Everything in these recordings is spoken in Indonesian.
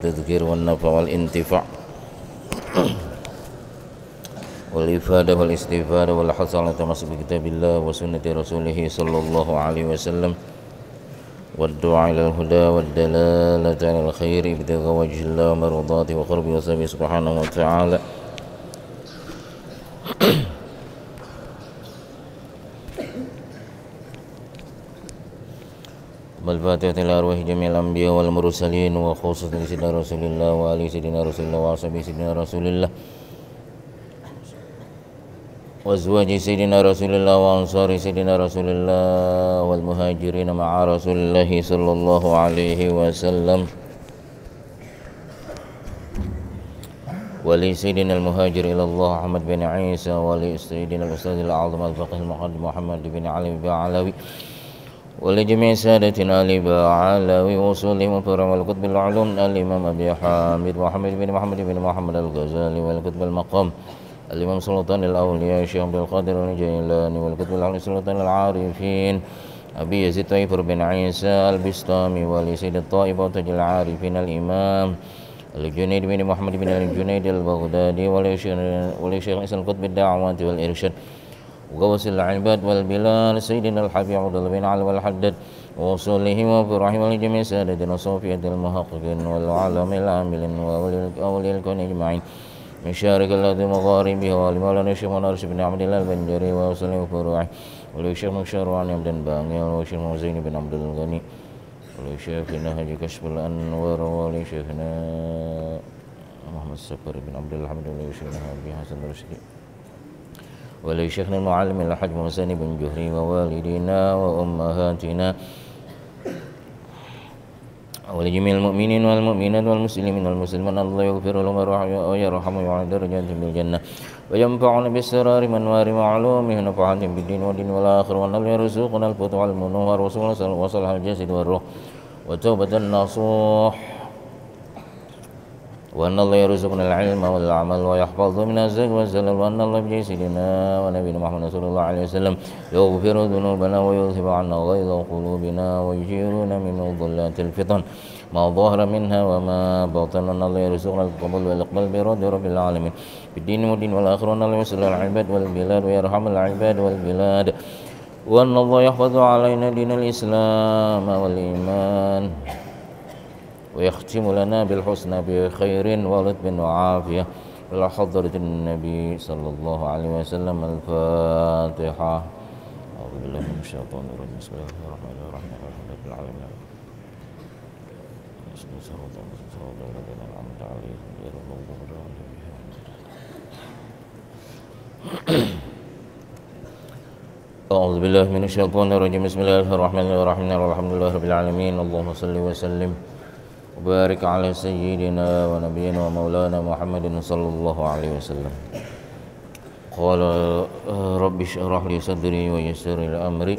التذكير والنفع والانتفاع والإفادة والاستفادة والحث على التمسك بكتاب الله وسنة رسوله صلى الله عليه وسلم والدعاء إلى الهدى والدلالة على الخير ابتغاء وجه الله ومرضاته وقربه وسبه سبحانه وتعالى. والفاتحة إلى أرواح جميع الأنبياء والمرسلين وخصوصا سيدنا رسول الله وآل سيدنا رسول الله وأصحاب سيدنا رسول الله وأزواج سيدنا رسول الله وأنصار سيدنا رسول الله والمهاجرين مع رسول الله صلى الله عليه وسلم ولسيدنا المهاجر إلى الله أحمد بن عيسى ولسيدنا الأستاذ الأعظم الفقيه المقدم محمد بن علي بن علوي ولجميع سادتنا آل بعلوي وصولهم وفرع والقطب العلوم الإمام أبي حامد محمد بن محمد الغزالي والقطب المقام الإمام سلطان الأولياء الشيخ عبد القادر الجيلاني والقطب العلوي سلطان العارفين أبي يزيد طيفر بن عيسى البسطامي ولسيد الطائف وتاج العارفين الإمام الجنيد بن محمد بن الجنيد البغدادي ولشيخ اسم القطب الدعوات والإرشاد وغوث العباد والبلاد سيدنا الحبيب عبد الله بن علي والحداد وصولهم وفرحهم ولجميع سادتنا صوفية المحققين والعلماء العاملين وأولي الكون أجمعين من شارق الأرض مغاربها ولمولانا الشيخ منارس بن عبد الله البنجري وصله وفروعه وللشيخ مشار عن عبد باغي وللشيخ زين بن عبد الغني ولشيخنا هدي كشف الأنوار ولشيخنا محمد السفر بن عبد الحمد ولشيخنا أبي حسن الرشدي ولشيخنا المعلم الحاج محسن بن جهري ووالدينا وأمهاتنا ولجميع المؤمنين والمؤمنات والمسلمين والمسلمات الله يغفر لهم ويرحم ويعلى درجاتهم بالجنة وينفعنا بالسرار منوار معلومه نفعات بالدين والدين والآخر وأن الله يرزقنا الفتح والمنور وصلح الجسد والروح وتوبة النصوح وأن الله يرزقنا العلم والعمل ويحفظ من الزيغ والزلل وأن الله بجسدنا ونبينا محمد صلى الله عليه وسلم يغفر ذنوبنا ويذهب عنا غيظ قلوبنا ويجيرنا من ظلات الفتن ما ظهر منها وما بطن أن الله يرزقنا القبول والإقبال برد رب العالمين بالدين والدين والآخرة وأن الله يصلح العباد والبلاد ويرحم العباد والبلاد وأن الله يحفظ علينا دين الإسلام والإيمان ويختم لنا بالحسنى بخير ولطف وعافية إلى حضرة النبي صلى الله عليه وسلم. الفاتحة. أعوذ بالله من الشيطان الرجيم. بسم الله الرحمن الرحيم. الحمد لله رب العالمين. أعوذ بالله من الشيطان الرجيم. بسم الله الرحمن الرحيم. الحمد لله رب العالمين. اللهم صل وسلم وبارك على سيدنا ونبينا ومولانا محمد صلى الله عليه وسلم. قال رب اشرح لي صدري ويسر لي أمري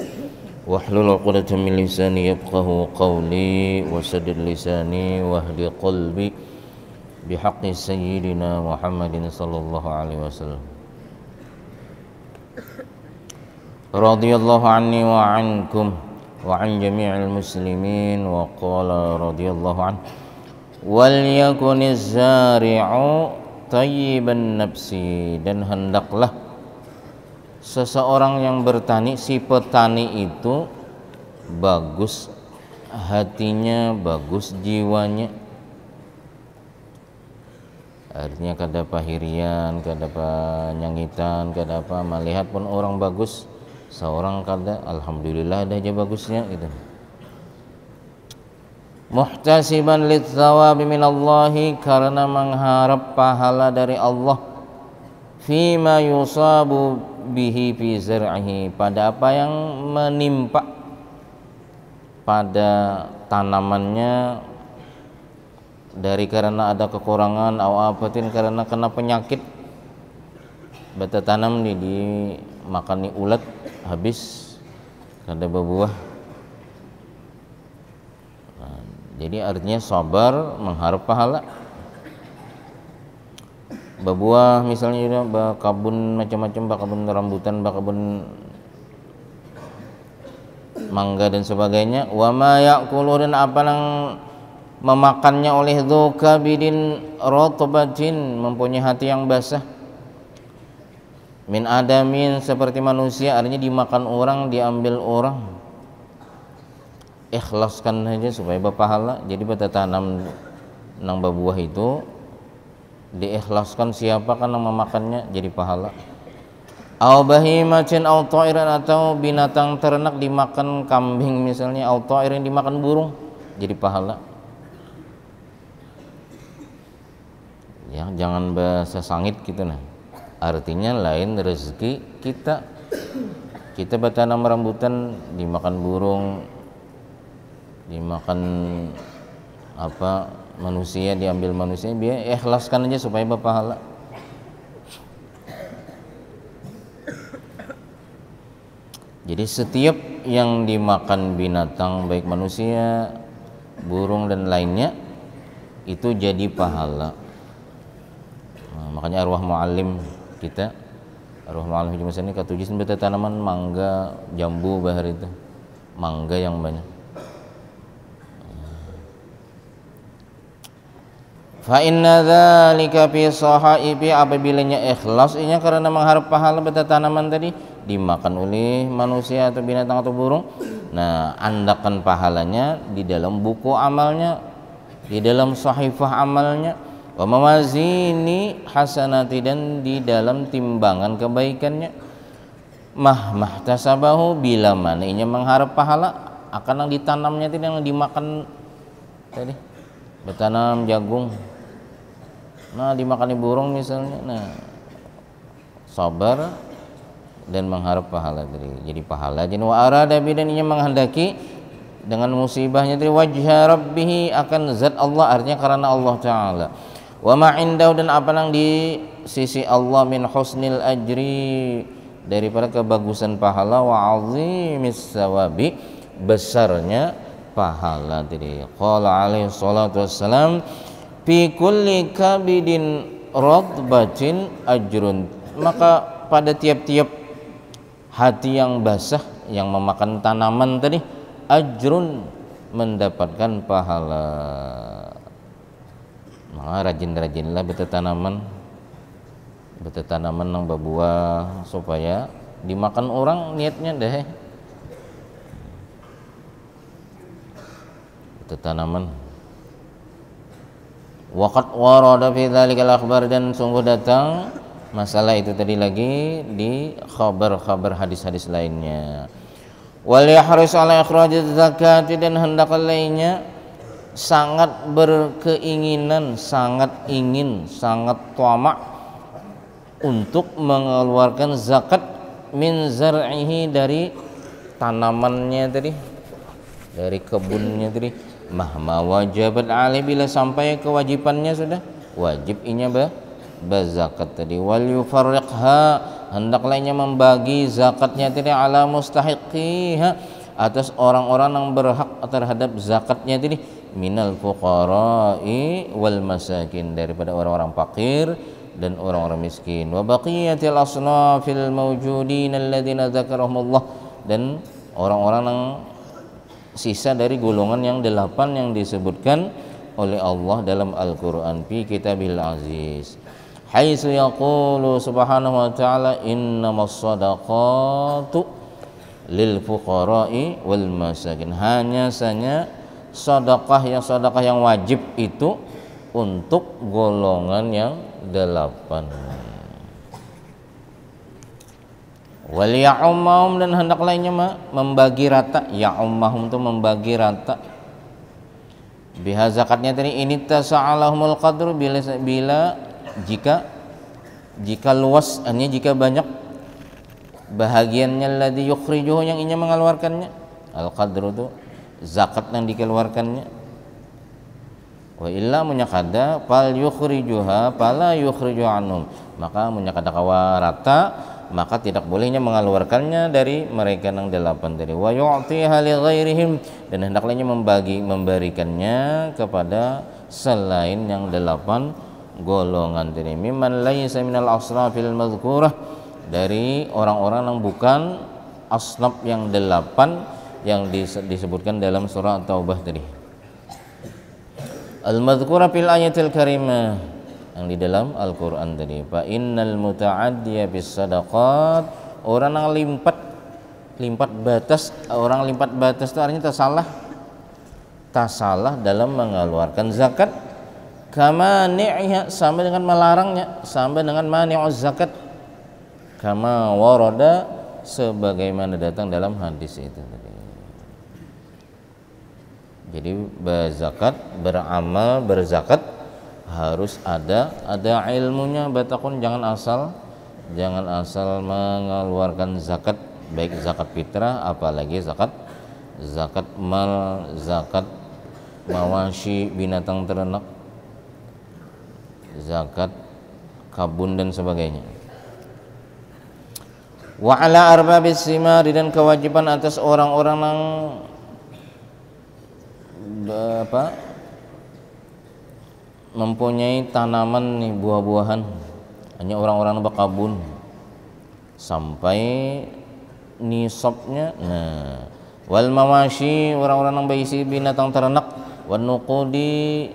واحلل عقدة من لساني يفقهوا قولي وسدد لساني واهد قلبي بحق سيدنا محمد صلى الله عليه وسلم. رضي الله عني وعنكم وعن جميع المسلمين. وقال رضي الله عنه وليكن الزارع طيب النفس, dan hendaklah seseorang yang bertani, si petani itu bagus hatinya, bagus jiwanya. Artinya kada pahirian, kada panyangitan, kada apa, melihat pun orang bagus seorang kada alhamdulillah ada aja bagusnya gitu. Muhtasiban litsawabi minallahi, karena mengharap pahala dari Allah. Fima yusabu bihi fi zar'ihi, pada apa yang menimpa pada tanamannya dari karena ada kekurangan atau apatin karena kena penyakit bata tanam nih dimakani ulat habis kada berbuah. Nah, jadi artinya sabar mengharap pahala. Berbuah misalnya juga bakabun macam-macam, bakabun rambutan, bakabun mangga dan sebagainya. Wa ma ya'kulu, dan apa yang memakannya oleh dzukabidin rotbatin, mempunyai hati yang basah, min adamin, seperti manusia, artinya dimakan orang, diambil orang. Ikhlaskan saja supaya berpahala. Jadi beta tanam nang babuah itu diikhlaskan siapa kan yang memakannya jadi pahala. Au bahimatin au ta'iran, atau binatang ternak dimakan kambing misalnya, au ta'irin dimakan burung jadi pahala. Ya, jangan bahasa sangit gitu nah. Artinya lain rezeki kita. Kita bertanam rambutan dimakan burung, dimakan apa manusia, diambil manusia, biar ikhlaskan aja supaya berpahala. Jadi setiap yang dimakan binatang, baik manusia, burung dan lainnya, itu jadi pahala. Nah, makanya arwah muallim kita, arwah muallim Haji Masani katujuh beta tanaman mangga, jambu bahar itu, mangga yang banyak. Fa inna dzalika fi sahaibi, apabila ikhlas inya karena mengharap pahala beta tanaman tadi dimakan oleh manusia atau binatang atau burung. Nah, andakan pahalanya di dalam buku amalnya, di dalam sahifah amalnya, wa mawazini hasanati, dan di dalam timbangan kebaikannya. Mahmah tasabahu, bila mana inya mengharap pahala akan yang ditanamnya tadi, yang dimakan tadi, bertanam jagung, nah dimakan burung misalnya, nah sabar dan mengharap pahala tadi jadi pahala. Jadi wa arada bidan, inya menghendaki dengan musibahnya tadi wajha rabbih, akan zat Allah, artinya karena Allah taala. Wa ma indahu, dan apa yang di sisi Allah, min husnil ajri, daripada kebagusan pahala, wa azimis sawabi, besarnya pahala tadi. Qala alaihi salatu wassalam, fi kulli kabidin radbatin ajrun, maka pada tiap-tiap hati yang basah yang memakan tanaman tadi, ajrun, mendapatkan pahala. Maka rajin-rajinlah bertanaman yang berbuah supaya dimakan orang, niatnya deh bertanaman. Waqad warada fi dzalikal akhbar, dan sungguh datang masalah itu tadi lagi di khabar-khabar hadis-hadis lainnya. Wal yahris ala ikhrajiz zakat, dan hendaklah lainnya sangat berkeinginan, sangat ingin, sangat tamak untuk mengeluarkan zakat min zar'ihi, dari tanamannya tadi, dari kebunnya tadi. Mahma wajabat alaihi, bila sampai kewajibannya sudah wajib inya berzakat tadi. Wal yufarriqha, hendaklah inya membagi zakatnya tadi ala mustahiqiha, atas orang-orang yang berhak terhadap zakatnya tadi, minal fuqara'i wal masakin, daripada orang-orang fakir dan orang-orang miskin. Wa baqiyatil asnafil mawjudin alladziina dzakarahumullah, dan orang-orang yang sisa dari golongan yang 8 yang disebutkan oleh Allah dalam Al-Qur'an fi kitabil aziz. Haitsu yaqulu subhanahu wa ta'ala, innamas shadaqatu lil fuqara'i wal masakin, hanya saja sedekah yang wajib itu untuk golongan yang 8. Wal ya'ummahum, dan hendaklah inya membagi rata, ya'ummahum itu membagi rata, biha zakatnya tadi, ini tasa'alahumul qadru, bila jika luas, hanya jika banyak bahagiannya alladzi yukhrijuhu, yang inya mengeluarkannya, al qadru itu zakat yang dikeluarkannya. Wa illa munyakada fal yukhrijuha fala yukhriju anhum, maka munyakada kawa rata, maka tidak bolehnya mengeluarkannya dari mereka yang 8 tadi. Wa yu'tiha li ghairihim, dan hendaklah memberikannya kepada selain yang 8 golongan tadi. Mimman laysa minal asnafil madhkurah, dari orang-orang yang bukan asnaf yang 8 yang disebutkan dalam surah At-Taubah tadi. al-madhkura fil ayatil karimah, yang di dalam Al-Qur'an tadi. Fa innal muta'addiya bis sadaqat, orang yang limpat batas, orang limpat batas itu artinya tak salah dalam mengeluarkan zakat. Kama ni'ha, sama dengan melarangnya, sama dengan mani'uz zakat. Kama warada, sebagaimana datang dalam hadis itu tadi. Jadi berzakat, beramal, berzakat harus ada ilmunya. Batakun jangan asal mengeluarkan zakat, baik zakat fitrah apalagi zakat mal, zakat mawashi binatang ternak, zakat kabun dan sebagainya. Wa ala arbabis simari, dan kewajiban atas orang-orang yang mempunyai tanaman nih, buah-buahan, hanya orang-orang yang berkabun sampai nisabnya. Nah, wal mawashi, orang-orang yang berisi binatang ternak, wan nuqudi,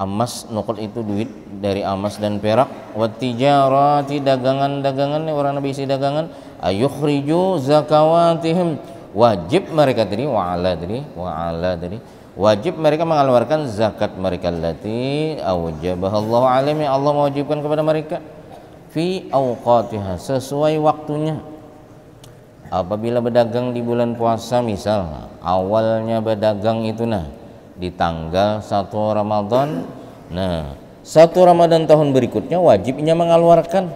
emas, nuqud itu duit dari emas dan perak, wat tijarati, dagangan-dagangan, orang yang berisi dagangan, ayukhriju zakawatihim, wajib mereka tadi, wa'ala tadi wajib mereka mengeluarkan zakat mereka, allati aujabahallahu alaihim, Allah mewajibkan kepada mereka, fi awqatiha, sesuai waktunya. Apabila berdagang di bulan puasa, misal awalnya berdagang itu di tanggal 1 Ramadan, 1 Ramadan tahun berikutnya wajibnya mengeluarkan.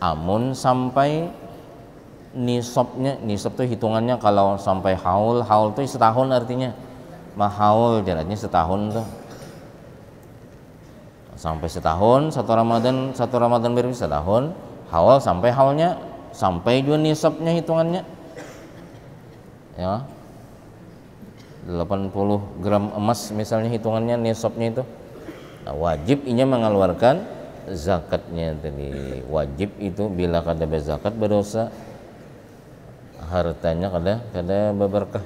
Amun sampai nisabnya, nisab itu hitungannya kalau sampai haul itu setahun, artinya mahaul jaraknya setahun tuh, sampai setahun, 1 Ramadan berikutnya setahun, haul sampai haulnya, sampai juga nisabnya hitungannya ya 80 gram emas misalnya hitungannya nisabnya itu. Wajib inya mengeluarkan zakatnya tadi. Wajib itu bila kada berzakat berdosa, hartanya kada berberkah.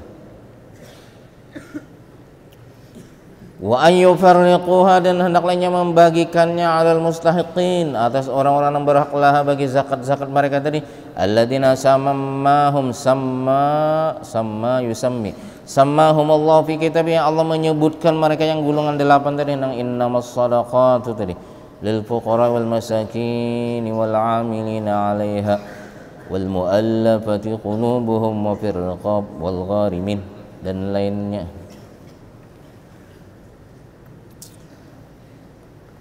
Wa ayyufarriquha, dan hendaknya membagikannya alal mustahiqin, atas orang-orang yang berhak laha bagi zakat mereka tadi, alladzina sammahum Allah fi kitabih, Allah menyebutkan mereka yang golongan 8 tadi, nang innamas shadaqatu tadi lil fuqara wal masakin wal 'amilina 'alaiha wal mu'allafati qulubuhum wa fir riqab wal gharimin, dan lainnya.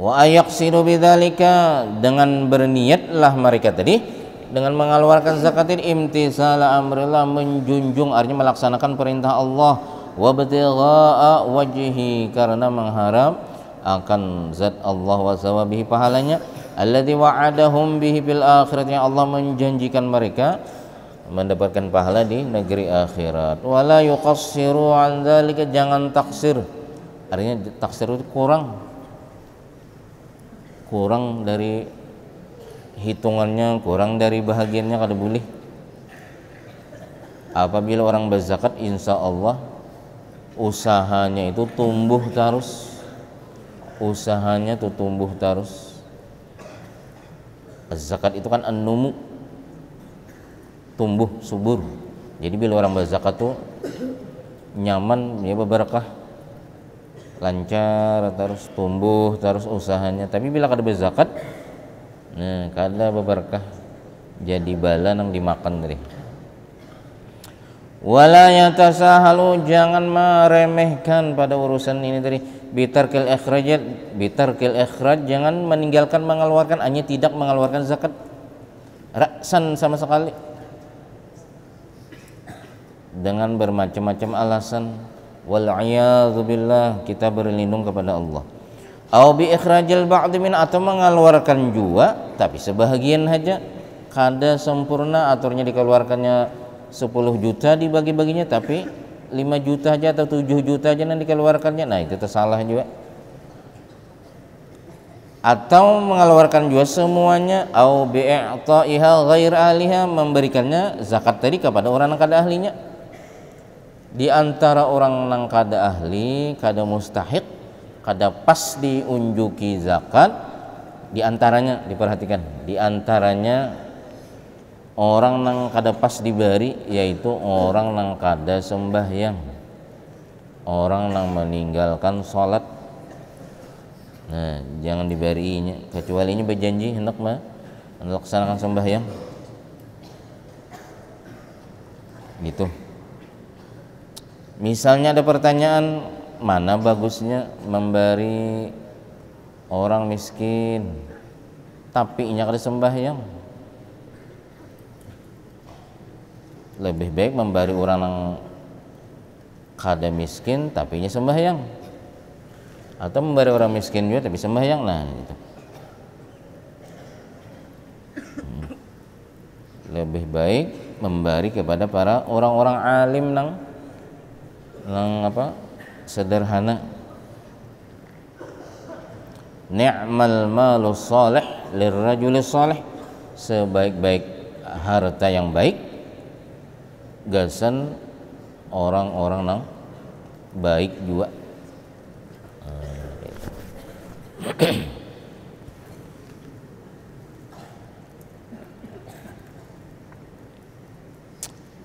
Wa ayaqsidu bidzalika, dengan berniatlah mereka tadi dengan mengeluarkan zakat ini, imtisala amrillah, menjunjung, artinya melaksanakan perintah Allah, wa btigha'a wajhi, karena mengharap akan zat Allah wa sawabihi, pahalanya, alladzi wa'adahum bihi fil akhirat, yang Allah menjanjikan mereka mendapatkan pahala di negeri akhirat. Wala yuqassiru an dzalika, jangan taksir, artinya taksir itu kurang dari hitungannya, kurang dari bahagiannya, kada boleh. Apabila orang berzakat, insya Allah usahanya itu tumbuh terus, zakat itu kan an-numu, tumbuh subur. Jadi bila orang berzakat tuh nyaman, ya berberkah, lancar terus, tumbuh terus usahanya. Tapi bila kada berzakat, kada berberkah, jadi bala nang dimakan tadi. Wala yatasahalu, jangan meremehkan pada urusan ini tadi, bitarkil ikhraj, jangan meninggalkan mengeluarkan, hanya tidak mengeluarkan zakat raksan sama sekali, dengan bermacam-macam alasan. Wal'iyadzu billah, kita berlindung kepada Allah. Au bi ikhrajil ba'd min, atau mengeluarkan juga tapi sebahagian saja, kada sempurna aturnya, dikeluarkannya 10 juta dibagi-baginya, tapi 5 juta aja atau 7 juta aja yang dikeluarkannya, itu tersalah juga. Atau mengeluarkan juga semuanya, au bi i'ta'iha ghair ahliha, memberikannya zakat tadi kepada orang yang kada ahlinya. di antara orang nang kada ahli, kada mustahik, kada pas diunjuki zakat, di antaranya diperhatikan, di antaranya orang nang kada pas dibari, yaitu orang nang kada sembahyang, orang nang meninggalkan sholat. Nah, jangan dibarinya, kecuali ini berjanji hendak melaksanakan sembahyang, gitu. Misalnya ada pertanyaan, mana bagusnya memberi orang miskin tapi inya kada sembahyang? Lebih baik memberi orang yang kada miskin tapi inya sembahyang, atau memberi orang miskin juga tapi sembahyang. Nah, gitu. Lebih baik memberi kepada para orang-orang alim nang apa sederhana. Ni'mal malu salih lirrajuli salih, sebaik-baik harta yang baik gasan orang-orang nang baik juga.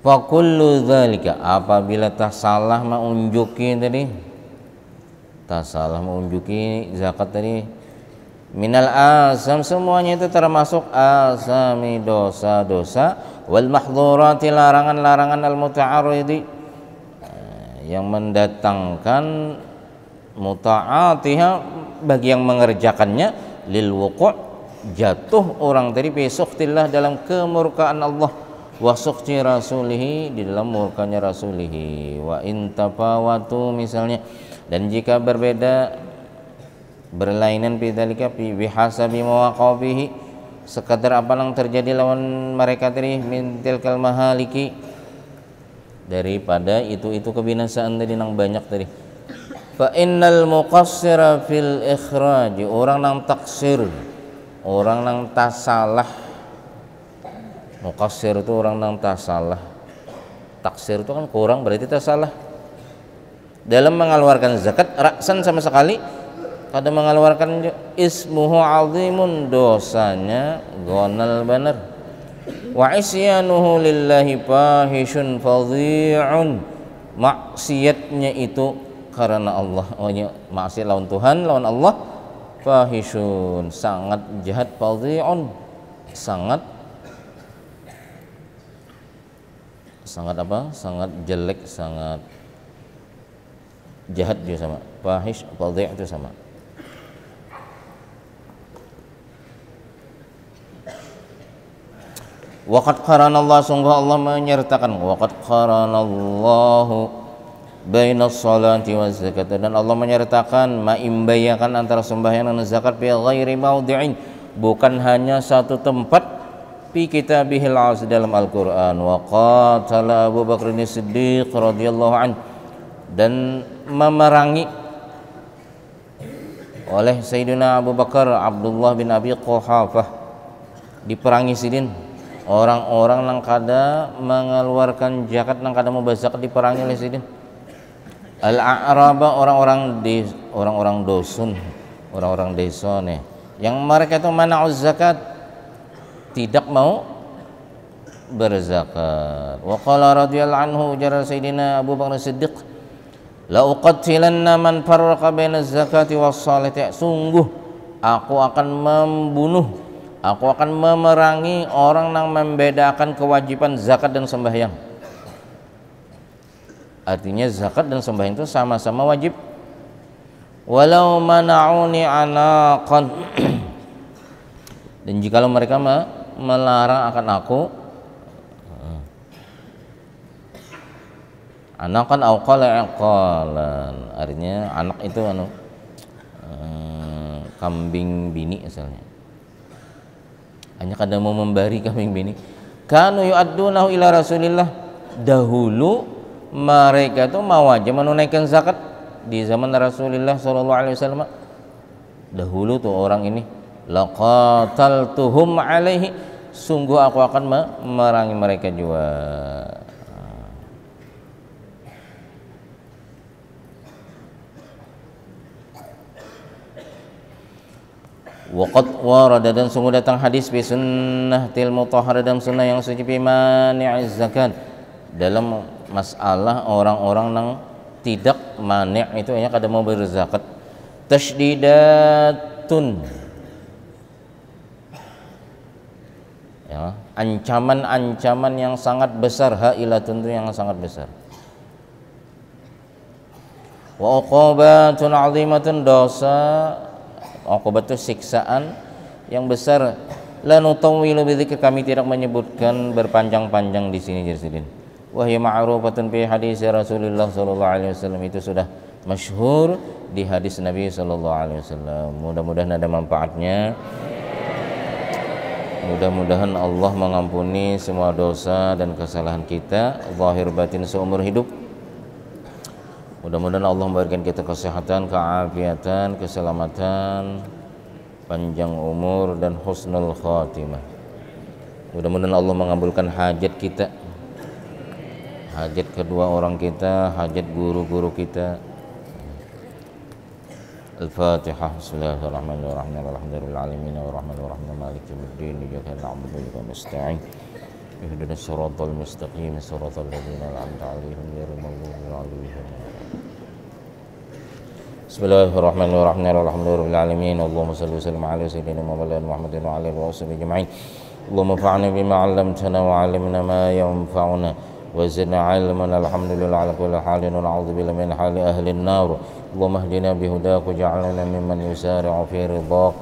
Fa kullu dzalika, apabila tak salah menunjuki tadi, tak salah menunjuki zakat tadi, minal asam, semuanya itu termasuk asami, dosa-dosa, wal mahdhurati, larangan-larangan, al muta'arridi, yang mendatangkan muta'atiha, bagi yang mengerjakannya, lil wuqu', jatuh orang tadi fi sukhtillah, dalam kemurkaan Allah, wa sukhti rasulihi, di dalam murkanya rasulihi, wa in tafawatu, misalnya, dan jika berbeda berlainan bidzalika bihasabi mawaqafihi, sekadar apa yang terjadi lawan mereka tadi, min tilkal mahaliki, daripada itu kebinasaan tadi nang banyak tadi. Fa innal muqassira fil ikhraj, orang nang taksir, orang nang tasalah. Muqassir itu orang nang tasalah, taksir itu kan kurang, berarti tasalah dalam mengeluarkan zakat raksan sama sekali kada mengeluarkan, ismuhu azimun, dosanya gonal benar, wa isyanuhu lillahi fahishun fadhi'un, maksiatnya itu karena Allah, maksiat lawan Tuhan, lawan Allah, fahishun, sangat jahat, fadhi'un, sangat apa? Sangat jelek, sangat jahat juga sama. Fahish, fadhi' itu sama. Waqad qaranallahu, sungguh Allah menyertakan, waqad qaranallahu bainas salati waz zakat, dan Allah menyertakan, maimbayakan antara sembahyang dan zakat, bi ghairi maudhi'in, bukan hanya satu tempat, fi kitabihil aziz, dalam Al-Qur'an. Wa qatala Abu Bakr As-Siddiq radhiyallahu anhu, dan memerangi oleh Sayyidina Abu Bakar Abdullah bin Abi Quhafah, diperangi sidin orang-orang nang kada mengeluarkan zakat, nang kada mau zakat, diperangi oleh sidin. Al-a'raba, orang-orang dosun, orang-orang desa nih, yang mereka itu mana'uz zakat, tidak mau berzakat. Wa qala radhiyallahu anhu, ujar Sayyidina Abu Bakar Siddiq, la uqatilanna man farraqa baina zakati was salati, sungguh aku akan membunuh, aku akan memerangi orang yang membedakan kewajiban zakat dan sembahyang. Artinya zakat dan sembahyang itu sama-sama wajib. Walau mana'uni anaqan, dan jikalau mereka melarang akan aku, anakan au qala aqalan, artinya anak itu kambing bini misalnya, hanya kada mau memberi kambing bini. Kanu yu'addunahu ila Rasulillah, dahulu mereka itu mau aja menunaikan zakat di zaman Rasulullah sallallahu alaihi wasallam. Dahulu tuh orang ini, laqataltuhum alaihi, sungguh aku akan memerangi mereka juga. Waqad warada dan sungguh datang hadis bi sunnatil mutahharah dalam sunnah yang suci bi mani'iz zakat, dalam masalah orang-orang yang tidak mani' itu hanya kada mau berzakat. Tashdidatun, ya, ancaman-ancaman yang sangat besar, hailatun itu yang sangat besar. Wa uqubatun 'azimatun, dosa, uqubat itu siksaan yang besar. La nutawwilu bidzikr, kami tidak menyebutkan berpanjang-panjang di sini jadiin. Wa hiya ma'rufatun fi hadis Rasulullah sallallahu alaihi wasallam, itu sudah masyhur di hadis Nabi sallallahu alaihi wasallam. Mudah-mudahan ada manfaatnya. Mudah-mudahan Allah mengampuni semua dosa dan kesalahan kita zahir batin seumur hidup. Mudah-mudahan Allah memberikan kita kesehatan, keafiatan, keselamatan, panjang umur dan husnul khatimah. Mudah-mudahan Allah mengabulkan hajat kita, hajat kedua orang kita, hajat guru-guru kita. Al-Fatihah. Bismillahirrahmanirrahim. Alhamdulillahil alamin arrahmanir rahim maliki yaumiddin iyyaka na'budu wa iyyaka nasta'in ihdinas siratal mustaqim siratal ladzina an'amta 'alaihim ghairil maghdubi 'alaihim. Bismillahirrahmanirrahim. Alhamdulillahil alamin. Allahumma shalli wa sallim ala sayyidina Muhammadin wa ala alihi wa sahbihi ajma'in. Allahumma fa'alna bima 'allamtana wa 'allimna ma yanfa'una wa zidna 'ilman. Alhamdulillah ala kulli halin wa na'udzu billahi min hali ahli an-nar. Allahumma hdina bihudaaka waj'alna mimman yusari'u fi ridhaak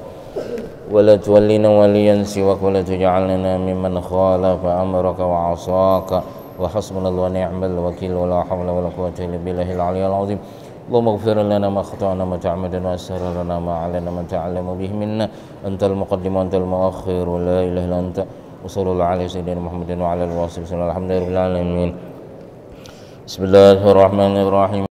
wa la tuwallina waliyan siwaak wa la tuj'alna mimman khalafa amraka wa 'asaaka wa hasbunallahu wa ni'mal wakeel wa la hawla wa la quwwata illa billahil 'aliyyil 'azim. Allahumma ighfir lana ma khata'na ma ta'ammadan wa asrarna ma 'alana ma ta'allamu bihi minna antal muqaddim wa antal mu'akhkhir wa la ilaha illa anta wa sallallahu ala sayyidina Muhammadin wa ala alihi wa sahbihi alhamdulillahi rabbil alamin. Bismillahirrahmanirrahim.